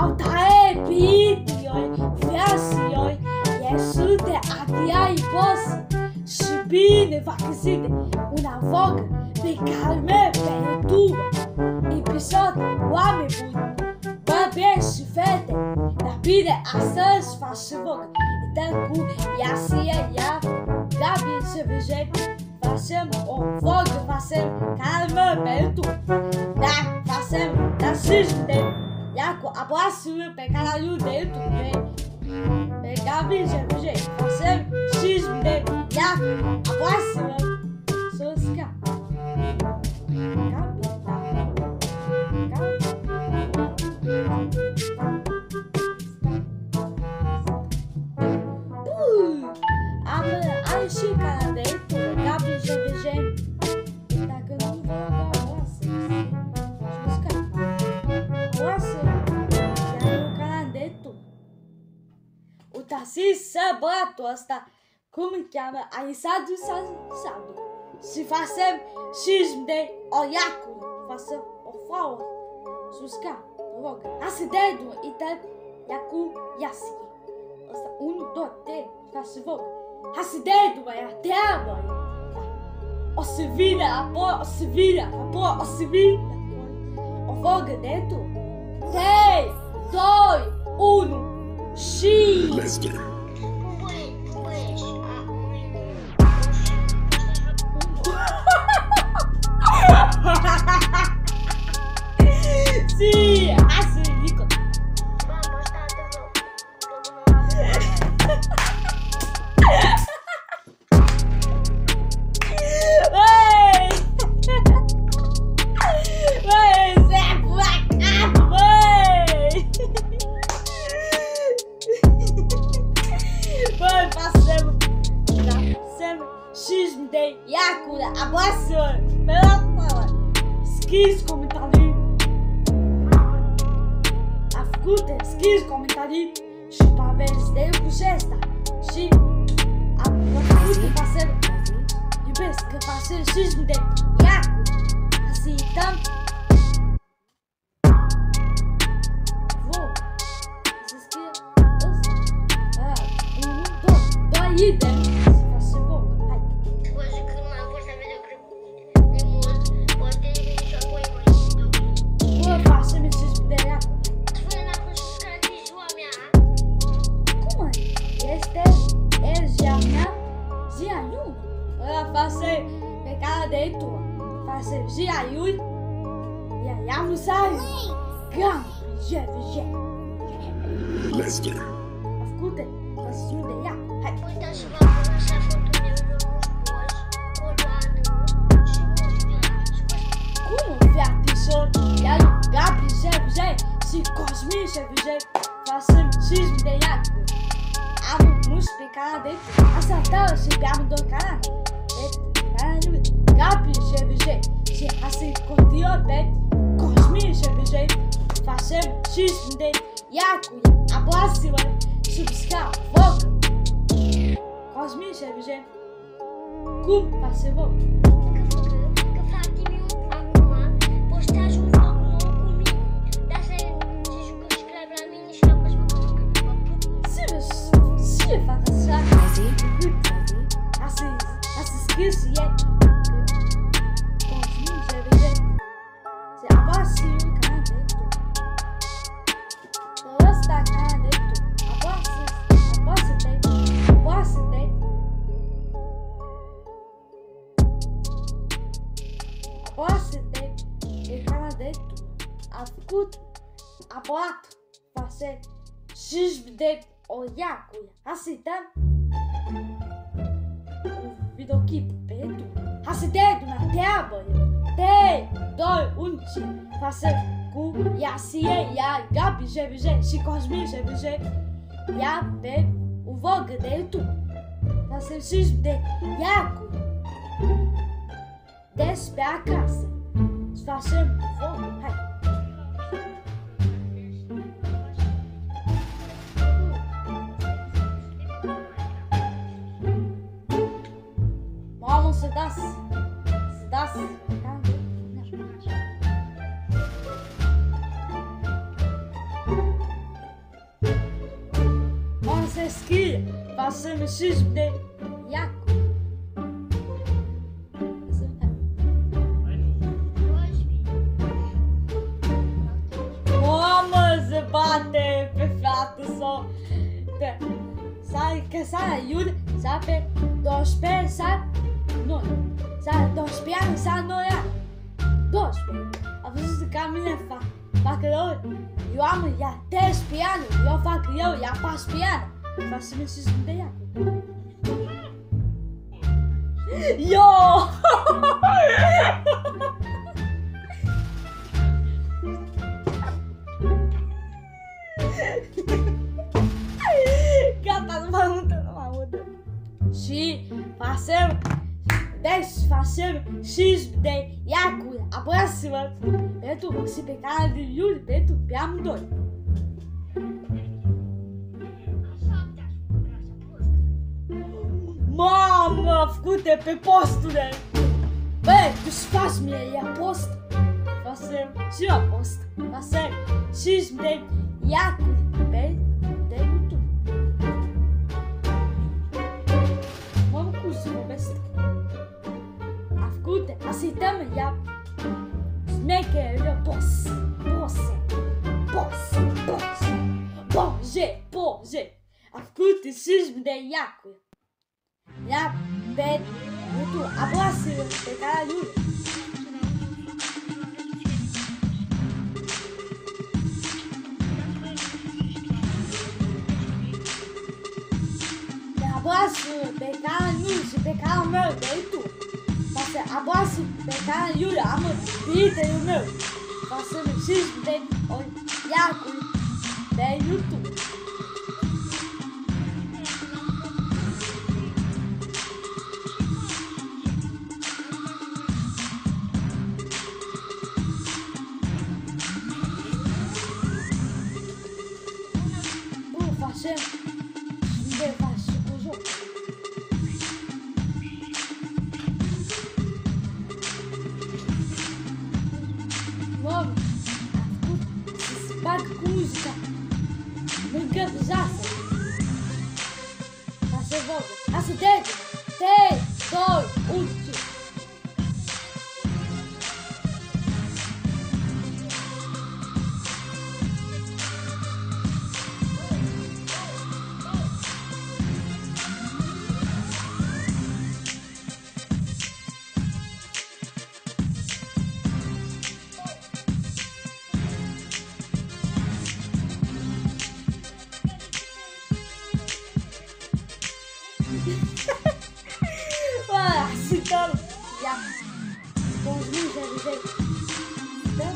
Autae pitioi, fiasioi, iesute adiai boss. Și bine va găsite una vogă pe calme pe YouTube. Episod oameni buni, băbeți și fete. Dar bine, astăzi fac și vogă. Dăm cu Iasie, ea, Gabi și Vijay. Facem o vogă, facem calmă pe YouTube. Da, facem, dar și de ia cu aboasul pe canalul de YouTube. Pe Gabi și Vijay. Facem și de ia cu aboasul sus ca. Gabi, da. Am și canal de YouTube, Gabi și Vijay. Dacă nu vă aboasă, sus ca. Aboasă, iar un canal de YouTube. Uitați să băiatul ăsta, cum îl cheamă, Aisadu Sadu. Și facem și de o iacul, facem o fauă, sus ca, rog. Asta de du, ită, iacu, iasi. Asta, 1, 2, 3, face vog. Asta de du, băia, te băia. O să vină, apoi, o să vină, apoi, o să vină. O vogă de tu. 3, 2, 1, și... Lester. Sì, adesso vi dico. Xismo de Yakura, abraço, skis comentarii, asculte, skis comentarii și paveți de cu șesta și asculte pasel, iubesc că pasel xismo de Yakura, să uităm. Să scrie ăsta, 1, 2, 2 idei. Face pe cara de tu, face zi aiui, iar ea nu sai, gam, je. Lester. Asculte, pasiune de ea, hai. Uite și v-am așa fotul meu frumos, coloană și muzică. Cum fi atisor, iar Gabi și Cosmin și face xismo de ea. Am mus pe cara de tu, asta tău și pe amândoi canale. Gabi și Vijay și asta-i continuă pe Cosmin și Vijay. Facem xismo de Iacu, aboasă-vă, subscribe, vogă. Cosmin și Vijay, cum face vogă? Că frate-miu acum postează un vlog nou cu mine. Dar să zici că subscribe la mine și la Cosmin că mă pup. Ce fac așa? Asta scrie și e Cosmin și Vijay. Se apasă un canal de YouTube. Ăsta canal de YouTube. Apasă-te pe canal de YouTube. A făcut, aboat, face xismo de o iacul. Asta uităm. Videoclip pe YouTube. Asta de una treabă. 3, 2, 1 și face cu Iasie, ia Gabi și Vijay și Cosmin și Vijay. Ia pe o vogă de YouTube. Face xismo de iacul. Despre acasă. Să facem vogă. Hai. Mamă, să dați. aqui façamos XD Iaco. Vamos bater perfeito só. Sabe que sai ajuda, sabe? Dois pés, sabe? Não. Sabe? Dois pés, sabe? Não é. Dois pés. A vezes o caminho é fácil. Facilão. Eu amo já 10 pianos. Eu faço eu já passo piano. Faço esses ideias. Yo! Gata, não muda. Se fazemos 10, fazemos X de Yaku. A próxima, Beto, se pegar de Yuri, Beto, piamo dois. Mama, escuta, pe posto, né? Bem, tu faz-me aí a aposta. Fazemos, se aposta. Fazemos X de Yaku. Bem, tenho tudo. Vamos cozinhar o besta. Escuta, aceitamos já. Snake é o boss. Boss. Escuta, X de Yaku. Já, bem, tu abraça, pegar a luz. Abraço, pegar a luz, pegar o meu deito. Faça abraço, pegar a luz, amo, vida o meu. Faça o X de Yaku, de YouTube. Música, nunca bejaça. Faça volta. Acidente. 3, 2, 1. Então, já. Com os meus, já avisei. Então,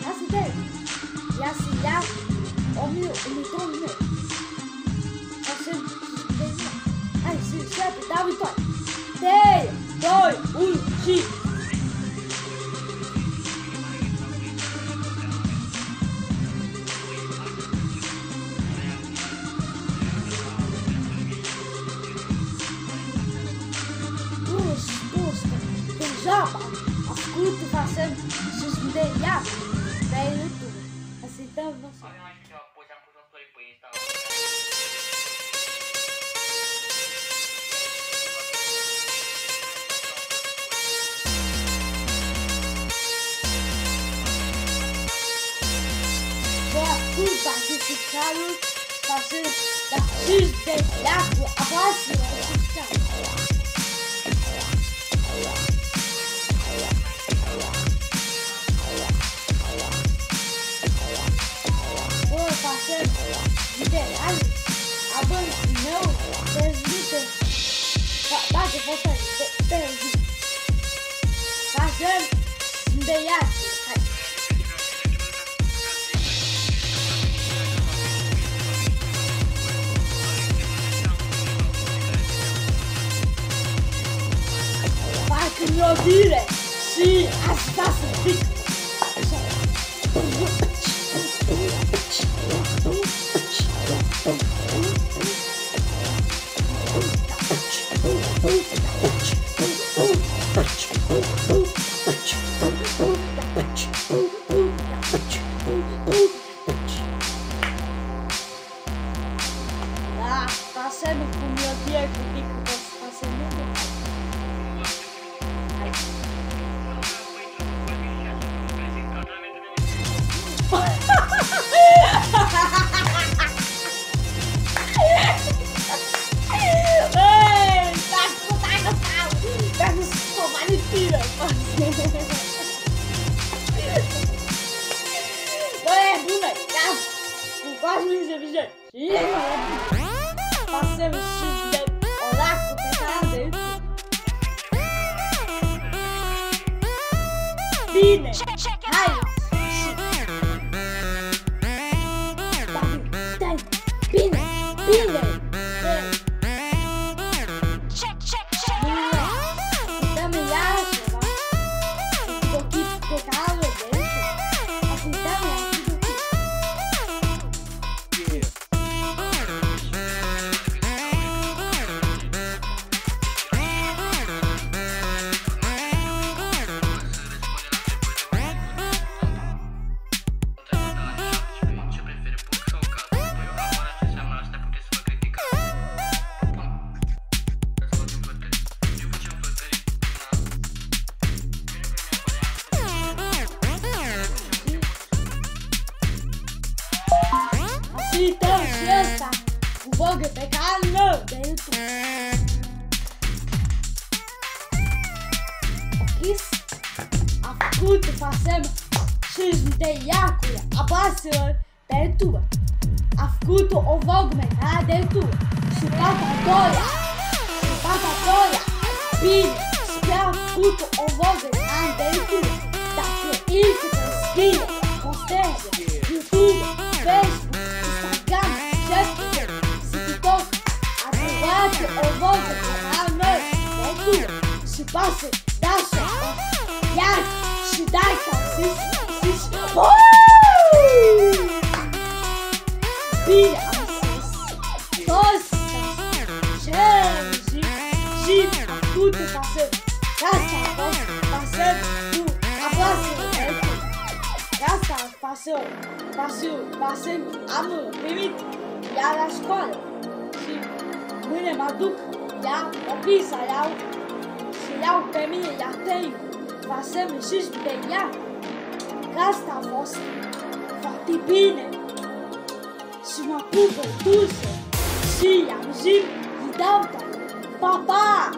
acidente. E assim, já. O meu trono meu. Ai, se sempre dá vitória. 3, 2, 1, X. Japa, escuto fazendo XD Yaku, daí YouTube. Aceitamos você. Boa curva artificial, fazendo da XD Yaku, a próxima artificial. Liberado, a banda não transmite. Bate, volta aí, fazendo liberado. Para que me ouvir, se as taças ficam. gabriel bije. Facem și de oracul pe canal de YouTube. Bine, hai! Bine, bine! Uităm iar ceva. Videoclip pe canalul de YouTube. Uităm iar videoclip. Uităm și ăsta cu vlogă pe canalul de YouTube. Ok? A făcut, facem și de iacuri, apasă pe YouTube. A făcut o vlog pe canal de YouTube. Și pata doia. Bine, și a făcut o vlog pe canal de YouTube. Dacă încă te scrie, posteze, YouTube, Facebook, Instagram, TikTok, aprovați o vlog pe canalul meu de YouTube și pasă, dați iar și dai ca zici. Bine, am zis, toți și am făcut pasă, asta a fost pasă cu apasă de YouTube. Asta pasă, am primit iar la școală și mâine mă duc la copii să iau pe mine la tăiu. Pasăm și de ea. Asta a fost foarte bine și mă pupă dulce și i-am zis, îi dau pa, pa!